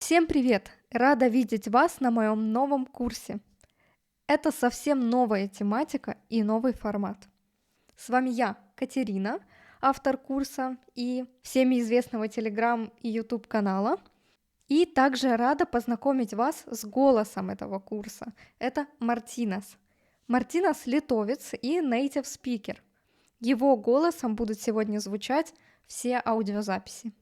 Всем привет! Рада видеть вас на моем новом курсе. Это совсем новая тематика и новый формат. С вами я, Катерина, автор курса и всеми известного Telegram и YouTube канала. И также рада познакомить вас с голосом этого курса. Это Мартинас. Мартинас — литовец и native speaker. Его голосом будут сегодня звучать все аудиозаписи.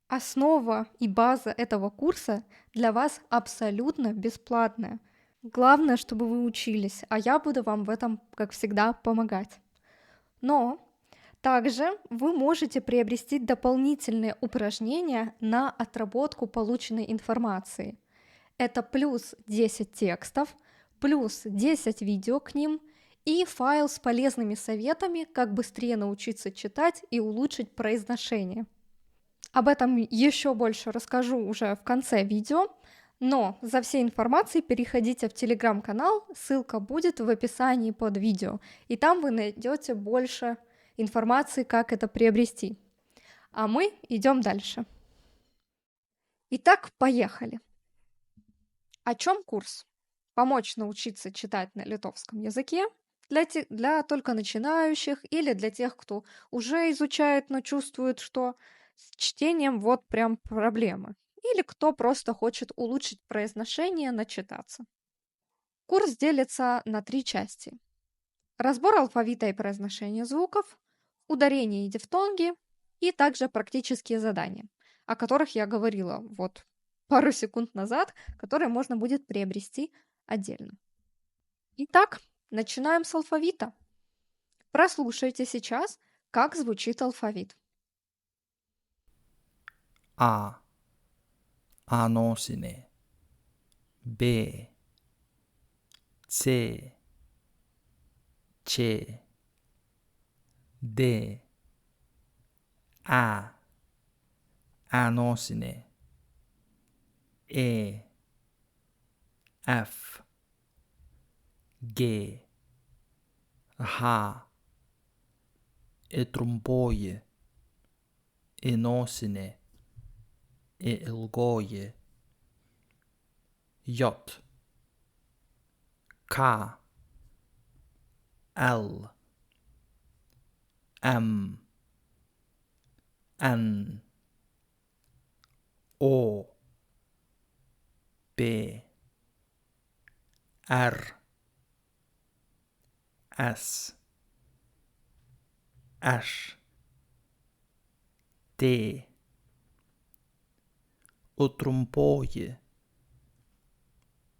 Основа и база этого курса для вас абсолютно бесплатная. Главное, чтобы вы учились, а я буду вам в этом, как всегда, помогать. Но также вы можете приобрести дополнительные упражнения на отработку полученной информации. Это плюс 10 текстов, плюс 10 видео к ним и файл с полезными советами, как быстрее научиться читать и улучшить произношение. Об этом еще больше расскажу уже в конце видео, но за всей информацией переходите в телеграм-канал, ссылка будет в описании под видео, и там вы найдете больше информации, как это приобрести. А мы идем дальше. Итак, поехали. О чем курс? Помочь научиться читать на литовском языке для только начинающих или для тех, кто уже изучает, но чувствует, что с чтением вот прям проблемы. Или кто просто хочет улучшить произношение, начитаться. Курс делится на 3 части. Разбор алфавита и произношения звуков, ударения и дифтонги, и также практические задания, о которых я говорила вот пару секунд назад, которые можно будет приобрести отдельно. Итак, начинаем с алфавита. Прослушайте сейчас, как звучит алфавит. A, anosine, B, C, C, D, A, anosine, E, F, G, H, e trumpoji, e nosine, e ilgoji, J, K, L, M, N, O, P, R, S, Š, T, o trumpoji,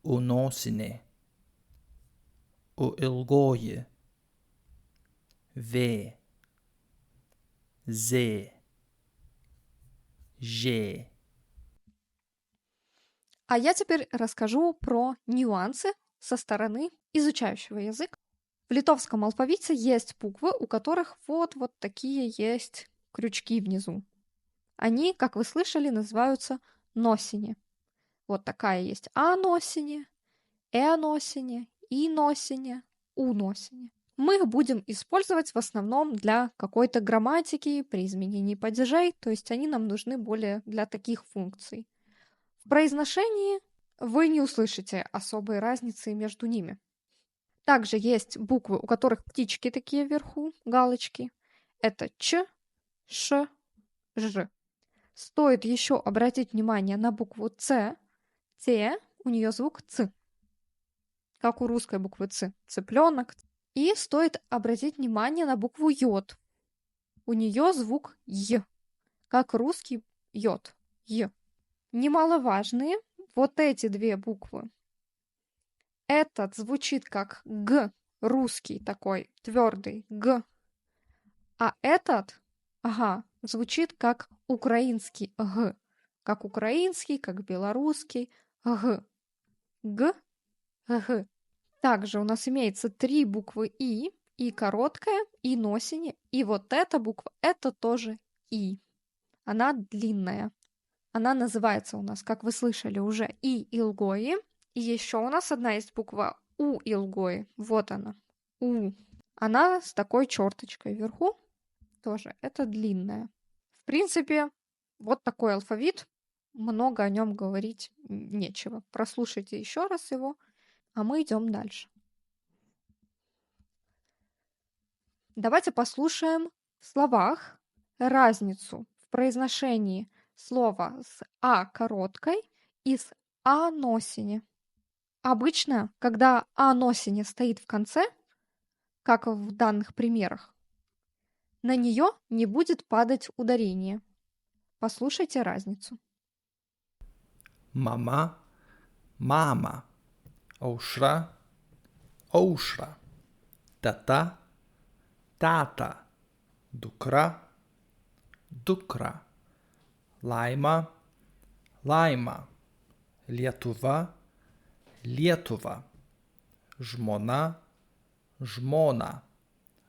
o nosine, o ilgoji, V, Z, Ж. А я теперь расскажу про нюансы со стороны изучающего язык. В литовском алфавите есть буквы, у которых вот такие есть крючки внизу. Они, как вы слышали, называются носини. Вот такая есть А-носине, Э-носине, И-носине, У-носине. Мы их будем использовать в основном для какой-то грамматики, при изменении падежей, то есть они нам нужны более для таких функций. В произношении вы не услышите особой разницы между ними. Также есть буквы, у которых птички такие вверху, галочки. Это Ч, Ш, Ж. Стоит еще обратить внимание на букву Ц. Те, у нее звук Ц, как у русской буквы Ц. Цыпленок. И стоит обратить внимание на букву Йод. У нее звук Й, как русский Йод. Й. Немаловажные вот эти две буквы. Этот звучит как Г, русский такой, твердый Г. А этот, звучит как украинский Г. Как украинский, как белорусский Г. Г, Г. Также у нас имеется 3 буквы И короткая, И носине, и вот эта буква, это тоже И. Она длинная. Она называется у нас, как вы слышали уже, И илгои. И еще у нас одна есть буква У илгои. Вот она. У. Она с такой черточкой вверху. Тоже это длинная. В принципе, вот такой алфавит. много о нем говорить нечего. Прослушайте еще раз его, а мы идем дальше. Давайте послушаем в словах разницу в произношении слова с «а» короткой и с «а» носине. Обычно, когда «а» носине стоит в конце, как в данных примерах, на нее не будет падать ударение. Послушайте разницу. Mama, mama. Aušra, aušra. Teta, tata. Dukra, dukra. Laima, laima. Lietuva, lietuva. Žmona, žmona.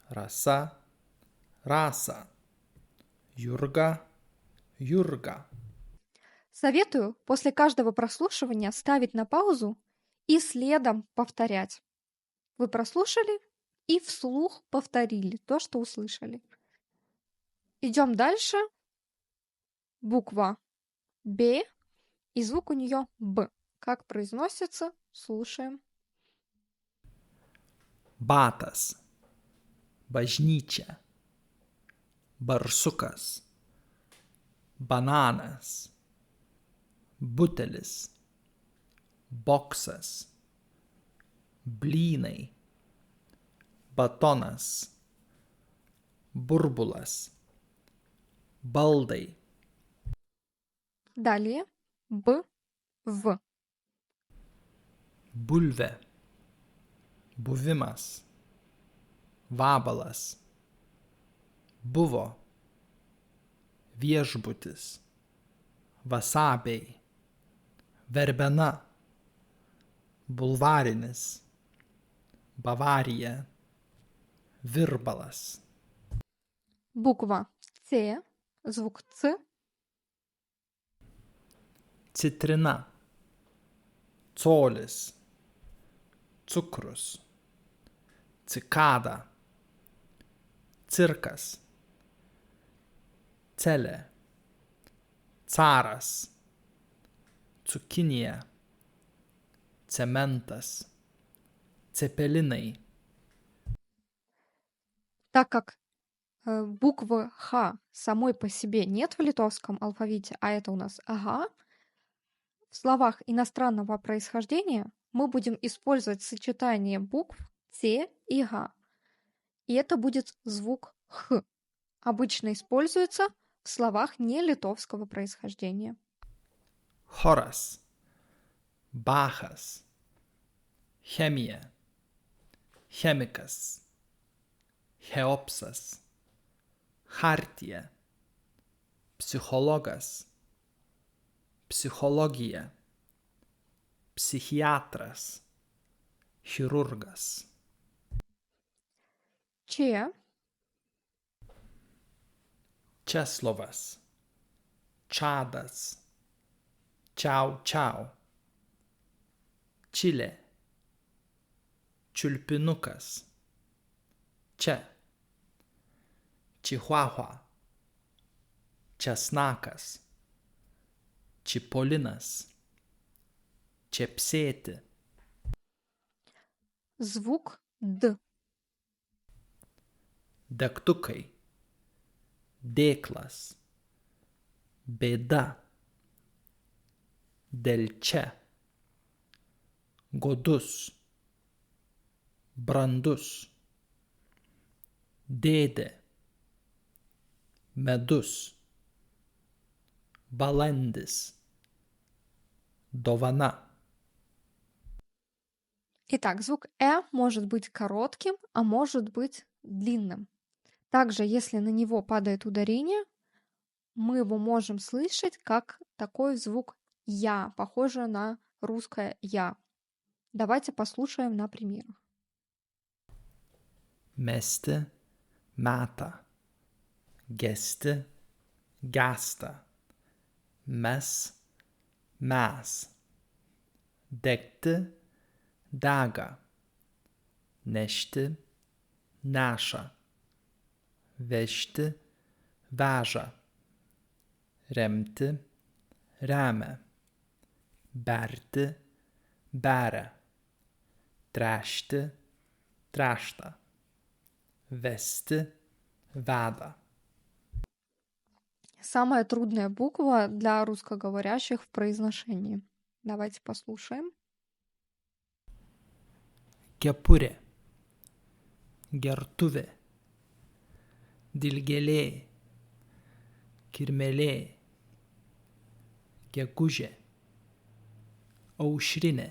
Rasa, rasa. Jurga, jurga. Советую после каждого прослушивания ставить на паузу и следом повторять. Вы прослушали и вслух повторили то, что услышали. Идем дальше. Буква Б и звук у нее Б. Как произносится, слушаем. Batas, bažnyčia, barsukas, bananas, butelis, boksas, blynai, batonas, burbulas, baldai, Далее Б, В. bulvė, buvimas, vabalas, buvo, viešbutis, vasabiai, verbena, bulvarinis, Bavarija, virbalas, Буква С, звук Ц. citrina, colis, cukrus, cikada, cirkas, celė, caras, cukinija, cementas, cepelinai. Так как буквы Х самой по себе нет в литовском алфавите, а это у нас ага, в словах иностранного происхождения мы будем использовать сочетание букв Ц и Г. И это будет звук Х. Обычно используется в словах не литовского происхождения. Choras, Bachas, chemija, chemikas, Cheopsas, Chartija, psichologas, psichologija, psichiatras, chirurgas. Че, Česlovas, Čadas, Čiau Čiau, Čilė, Čiulpinukas, Čia, Čihuahua, Česnakas, Čipolinas, Čepsėti, звук Д. Degtukai, Dėklas, Bėda, Delčia, Godus, Brandus, Dėdė, Medus, Balandis, Dovana. Итак, звук может быть коротким, а может быть длинным. Также, если на него падает ударение, мы его можем слышать как такой звук «я», похоже на русское «я». Давайте послушаем на примерах. Mesti, meta, gesti, gesta, mes, mes, degti, dega, nešti, neša, vežti, veža, remti, remia, berti, beria, tręšti, tręšta, вести, вада. Самая трудная буква для русскоговорящих в произношении. Давайте послушаем. Kepurė, gertuvė, dilgėlė, kirmelė, gegužė, aušrinė,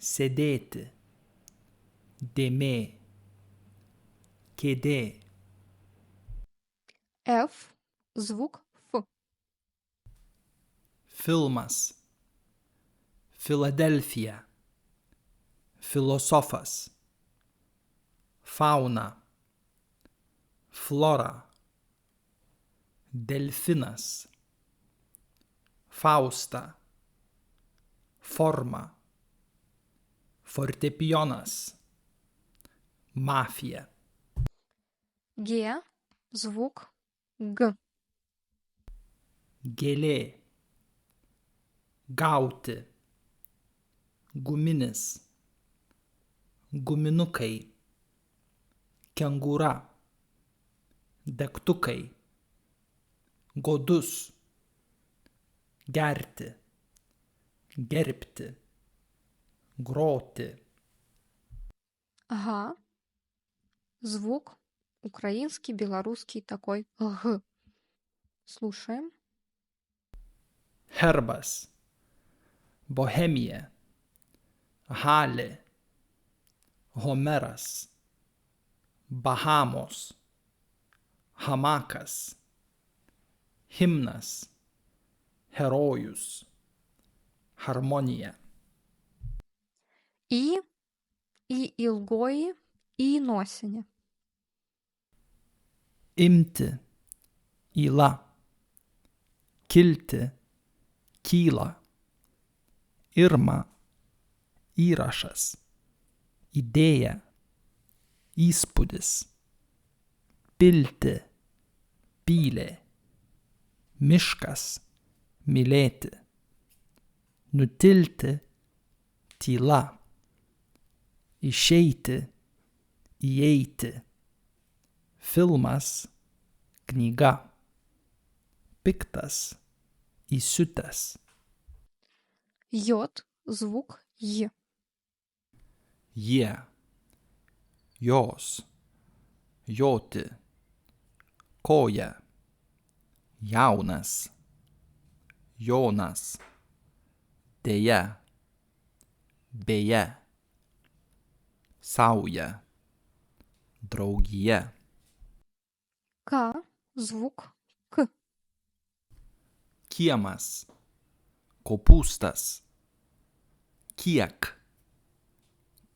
sėdėti, dėmė, kėdė. F, звук F. Filmas, Filadelfija, filosofas, fauna, flora, delfinas, fausta, forma, fortepijonas, mafija. Г, звук Г. Gėlė, gauti, guminis, guminukai, kengūra, degtukai, godus, gerti, gerbti, groti. Ага. Звук украинский, белорусский такой Г. Слушаем. Herbas, bohemija, halė, Homeras, Bahamos, hamakas, himnas, herojus, harmonija. И ilgoji, į nosinė. Imti, įla, kilti, kyla, irma, įrašas, idėja, įspūdis, pilti, pylė, miškas, mylėti, nutilti, tyla, išeiti, įeiti, filmas, knyga, piktas, įsiutęs. J, звук J. Jie, jos, joti, koja, jaunas, Jonas, deja, beje, sauja, draugija. К, звук К. Kiemas, kopūstas, kiek,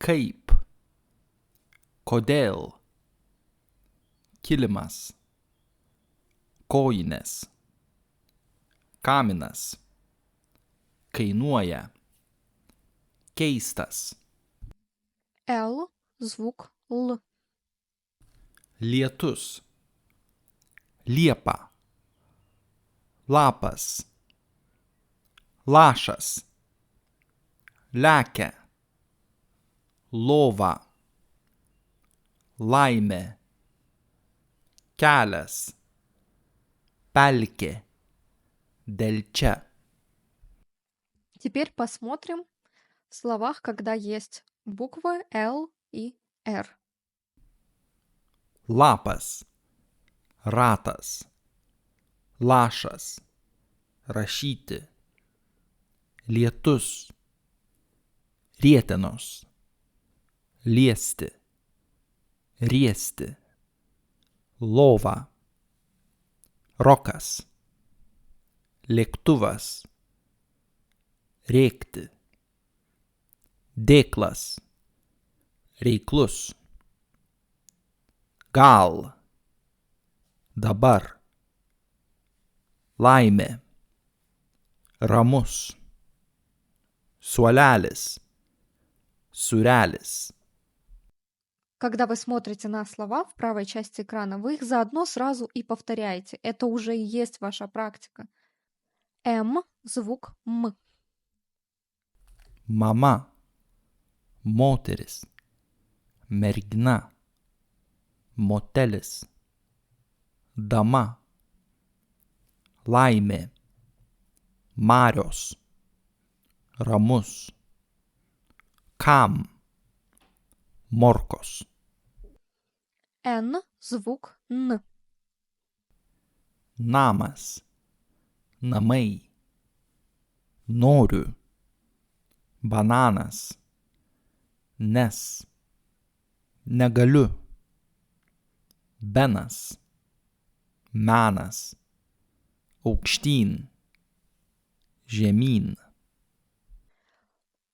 kaip, kodėl, kilimas, kojinės, kaminas, kainuoja, keistas, L, звук L. lietus, liepa, lapas, lašas, lekia, lova, laimė, kelias, pelkė, delčia. Теперь посмотрим в словах, когда есть буквы L и R. Lapas, ratas, lašas, rašyti, lietus, rietenos, liesti, riesti, lova, rokas, lėktuvas, rėkti, dėklas, reiklus, gal, dabar, laimė, ramus, suolelis, surelis. Когда вы смотрите на слова в правой части экрана, вы их заодно сразу и повторяете. Это уже и есть ваша практика. M, звук M. Mama, moteris, mergina, motelis, dama, laimė, marios, ramus, kam, morkos, N, звук N. namas, namai, noriu, bananas, nes, negaliu, benas, menas, aukštyn, žemyn,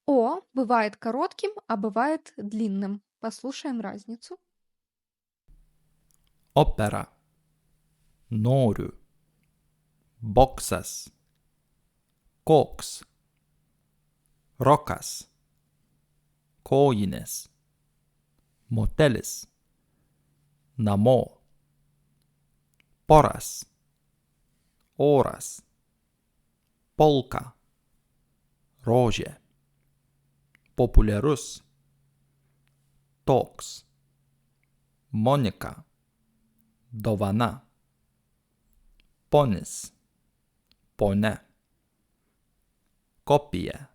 О бывает коротким, а бывает длинным. Послушаем разницу. opera, noriu, boksas, koks, rokas, kojinės, motelis, namo, poras, oras, polka, rožė, populiarus, toks, Monika, dovana, ponis, ponia, kopija,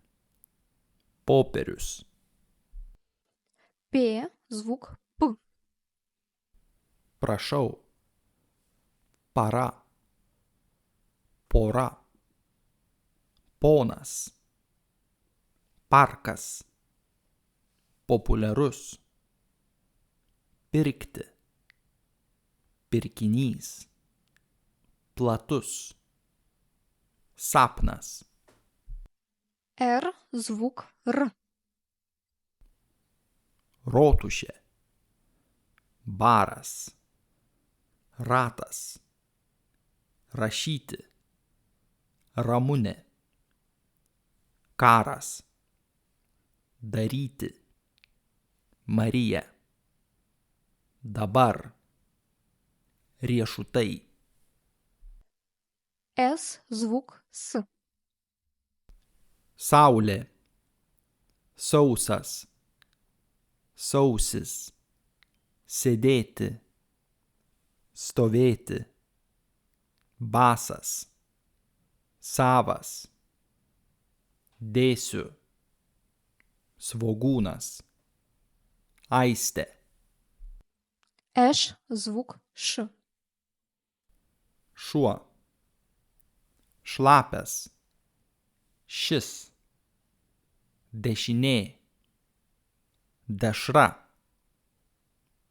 popierius, П, звук П. prašau, para, pora, ponas, parkas, populiarus, pirkti, pirkinys, platus, sapnas, Р, звук Р. rotušė, baras, ratas, rašyti, ramunė, karas, daryti, Marija, dabar, riešutai, С, звук С. saulė, sausas, sausis, sėdėti, stovėti, basas, savas, dėsiu, svogūnas, aistė, Ш, звук Ш. šuo, šlapias, šis, dešinė, dešra,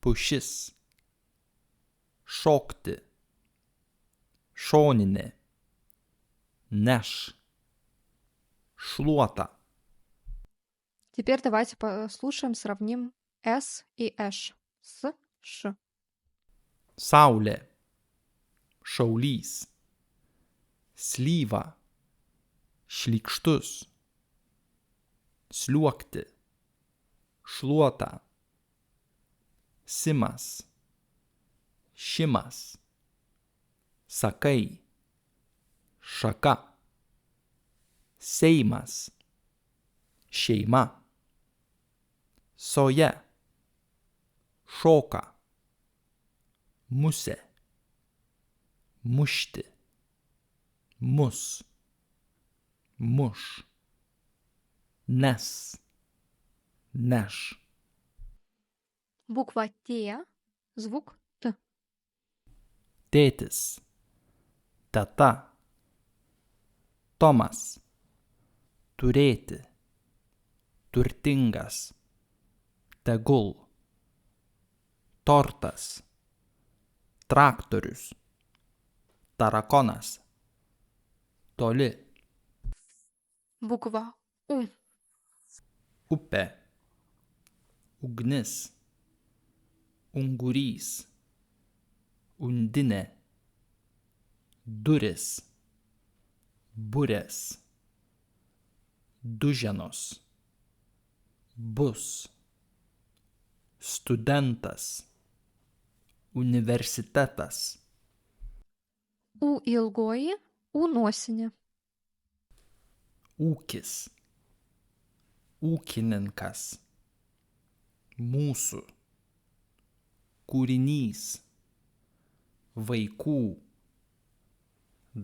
pušis, šokti, šoninė, neš, šluota, Теперь давайте послушаем, сравним С и Ш с Ш. saulė, šaulys, slyva, šlykštus, sliuogti, šluota, simas, šimas, sakai, šaka, seimas, šeima, soja, šoka, musė, mušti, mus, muš, nes, neš, Буква Т, звук Т. tėtis, teta, Tomas, turėti, turtingas, tegul, tortas, traktorius, tarakonas, toli, Буква У. upė, ugnis, ungurys, undinė, duris, burės, duženos, bus, studentas, universitetas, У ilgoji, U nosinė. ūkis, ūkininkas, mūsų, kūrinys, vaikų,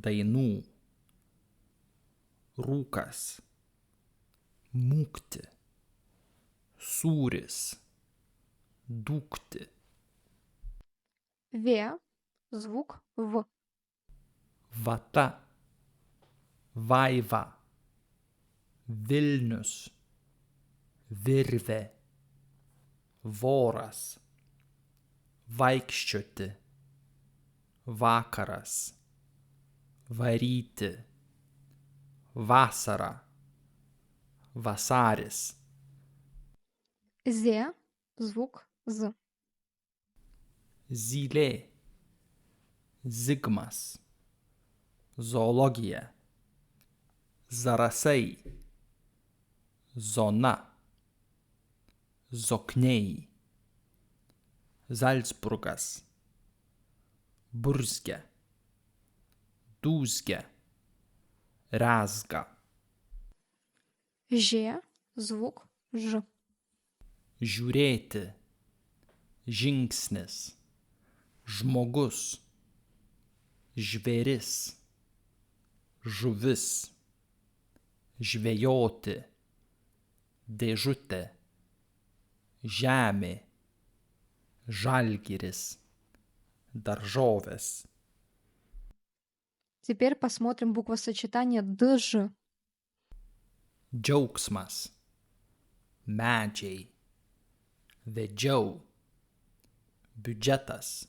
dainų, rūkas, mūkti, sūris, dūkti, В, звук В. vata, vaiva, Vilnius, virvė, voras, vaikščioti, vakaras, varyti, vasara, vasaris, Зе, звук З. zylė, zigmas, zoologija, zarasai, zona, zokniai, Zalcburgas, burzgia, dūzgia, rezga, Ж, звук Ж. žiūrėti, žingsnis, žmogus, žvėris, žuvis, žvejoti, dėžutė, žemė, žalgiris, daržovės, Теперь посмотрим буквосочетание ДЖ. džiaugsmas, medžiai, vedžiau, biudžetas,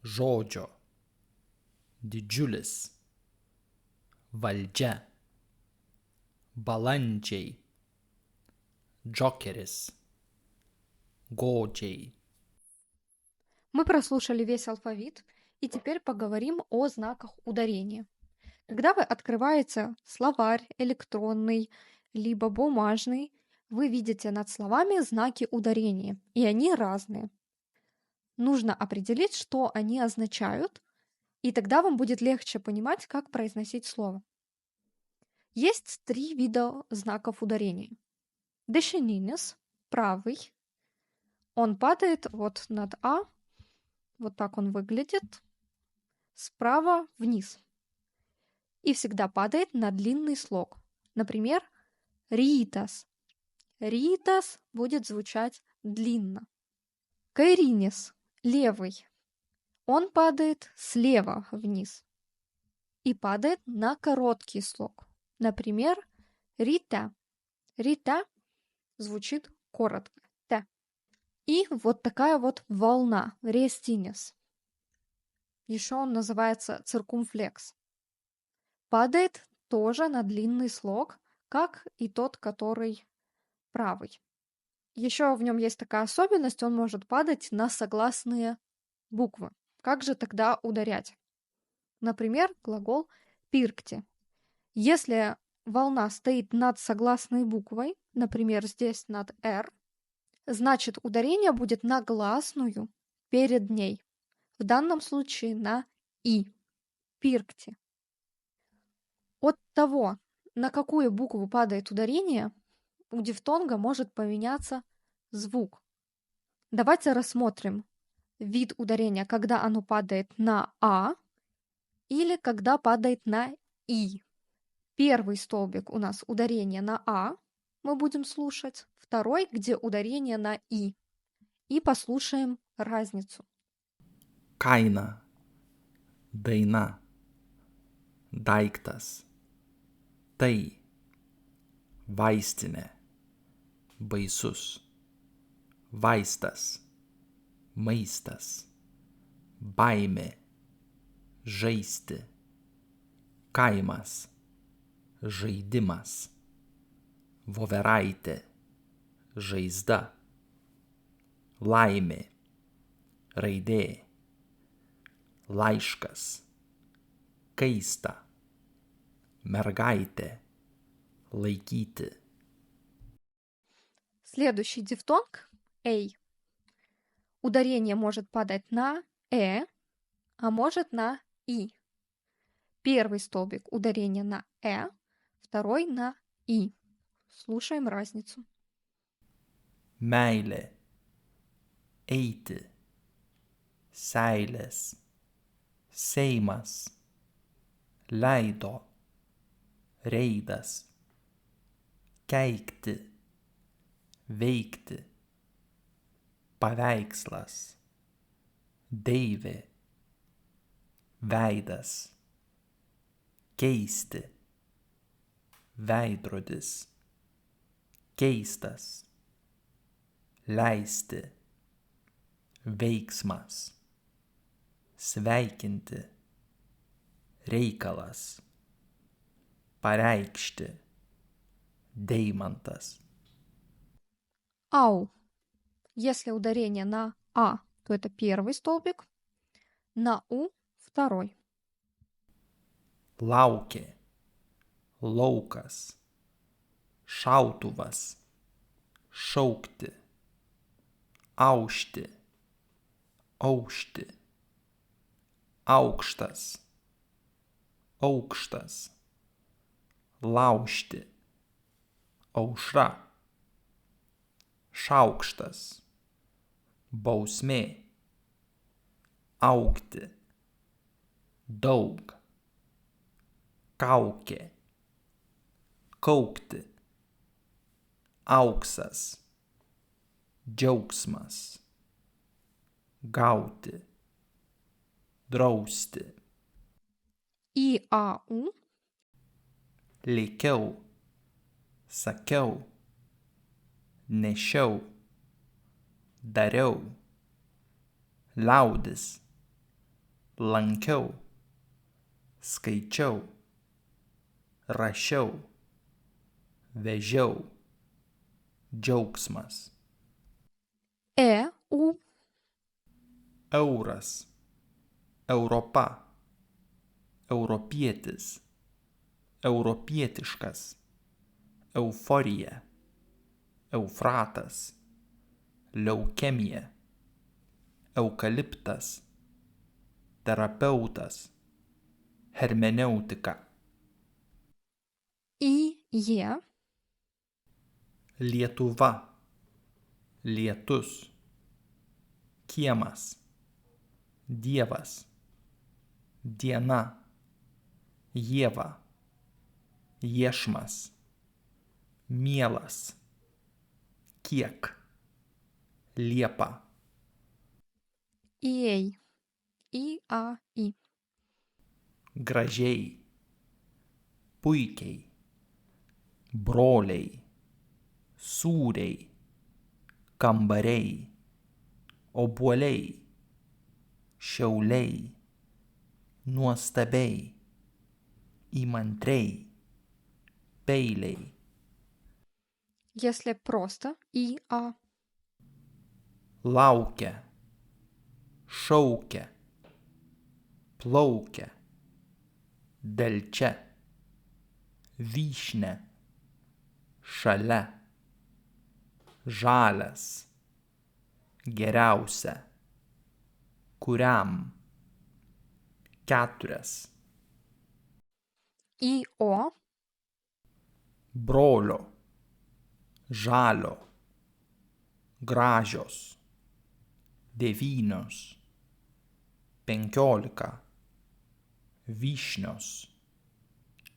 žodžio, didžiulis, valdžia, balandžiai, džokeris, godžiai. Мы прослушали весь алфавит, и теперь поговорим о знаках ударения. Когда вы открываете словарь электронный, либо бумажный, вы видите над словами знаки ударения, и они разные. Нужно определить, что они означают, и тогда вам будет легче понимать, как произносить слово. Есть 3 вида знаков ударения. Дешенинес, правый. Он падает вот над А, вот так он выглядит, справа вниз. И всегда падает на длинный слог. Например, ритас. Ритас будет звучать длинно. Кайринес, левый. Он падает слева вниз и падает на короткий слог. Например, рита. Рита звучит коротко. Т. И вот такая вот волна, рестинес. Еще он называется циркумфлекс. Падает тоже на длинный слог, как и тот, который правый. Еще в нем есть такая особенность, он может падать на согласные буквы. Как же тогда ударять? Например, глагол пиркти. Если волна стоит над согласной буквой, например, здесь над «р», значит ударение будет на гласную перед ней. В данном случае на «и». Пиркти. От того, на какую букву падает ударение, у дифтонга может поменяться звук. Давайте рассмотрим вид ударения, когда оно падает на «а» или когда падает на «и». Первый столбик у нас ударение на «а», мы будем слушать. Второй, где ударение на «и». И послушаем разницу. Kaina, daina, daiktas, tai, vaistinė, baisus, vaistas, maistas, baimė, žaisti, kaimas, žaidimas, voveraitė, žaizda, laimė, raidė, laiškas, kaista, mergaitė, laikyti. Следующий дифтонг «эй». Ударение может падать на а может на «и». Первый столбик ударение на второй на «и». Слушаем разницу. Meilė, eiti, seilės, seimas, leido, reidas, keikti, veikti, paveikslas, deivė, veidas, keisti, veidrodis, keistas, leisti, veiksmas, sveikinti, reikalas, pareikšti, deimantas. Ау. Если ударение на «а», то это первый столбик, на «у» — второй. Laukė, laukas, šautuvas, šaukti, aušti, aušti, aukštas, aukštas, laužti, aušra, šaukštas, bausmė, augti, daug, kaukė, kaukti, auksas, džiaugsmas, gauti, drausti. И, А, У. Lėkiau, sakiau, nešiau, dariau, liaudis, lankiau, skaičiau, rašiau, vežiau, džiaugsmas. У. Euras, Europa, europietis, europietiškas, euforija, eufratas, leukemija, eukaliptas, terapeutas, hermeneutika. И, Е. Lietuva, lietus, kiemas, dievas, diena, ieva, iešmas, mielas, kiek, liepa. Ей. И, А, И. Gražiai, puikiai, broliai, sūriai, kambariai, obuoliai, šiauliai, nuostabiai, įmantriai, peiliai. Если просто И, А. Laukia, šaukia, plaukia, delčia, vyšne, šalia, žalias, geriausia, kuriam, keturias, И, О. brolio, žalio, gražios, devynios, 15, vyšnios,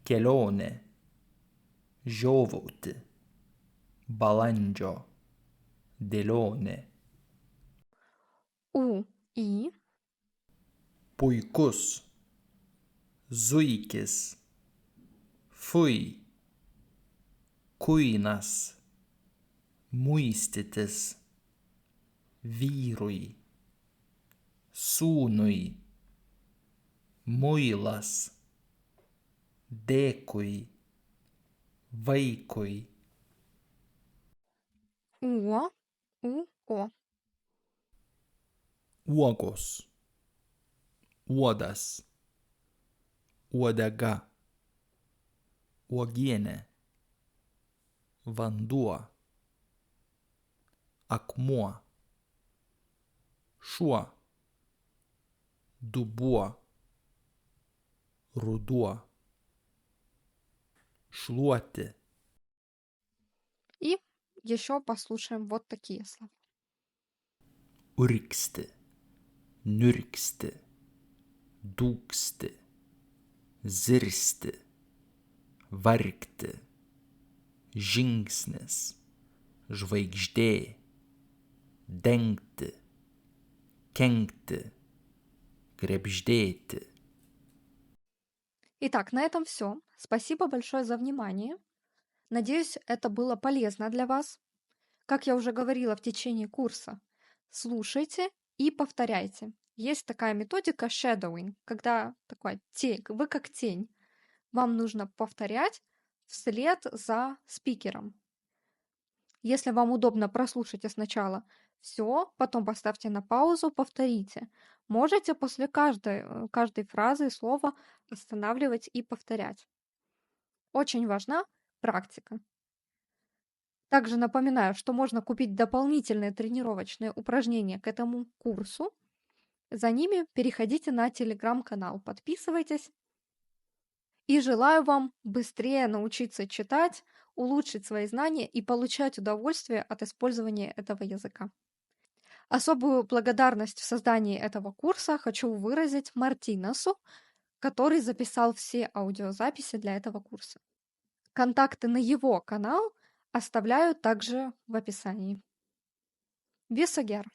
kelionė, žiovauti, balandžio, dėlionė. У, И. Puikus, zuikis, fui, kuinas, muistytis, vyrui, sūnui, muilas, dėkui, vaikui. О. У, О. Uogos, uodas, uodega, uogienė, vanduo, akmuo, šuo, dubuo, ruduo, šluoti, И еще послушаем вот такие слова. urgsti, niurgsti, dūgsti, zirsti, vargti, žingsnis, žvaigždė, dengti, kenkti, krebždėti. Итак, на этом все. Спасибо большое за внимание. Надеюсь, это было полезно для вас. Как я уже говорила в течение курса, слушайте и повторяйте. Есть такая методика shadowing, когда такой тень, вы как тень. Вам нужно повторять вслед за спикером. Если вам удобно, прослушайте сначала все, потом поставьте на паузу, повторите. Можете после каждой фразы и слова останавливать и повторять. Очень важна практика. Также напоминаю, что можно купить дополнительные тренировочные упражнения к этому курсу. За ними переходите на телеграм-канал, подписывайтесь. И желаю вам быстрее научиться читать, улучшить свои знания и получать удовольствие от использования этого языка. Особую благодарность в создании этого курса хочу выразить Мартинесу, который записал все аудиозаписи для этого курса. Контакты на его канал оставляю также в описании. Висогер!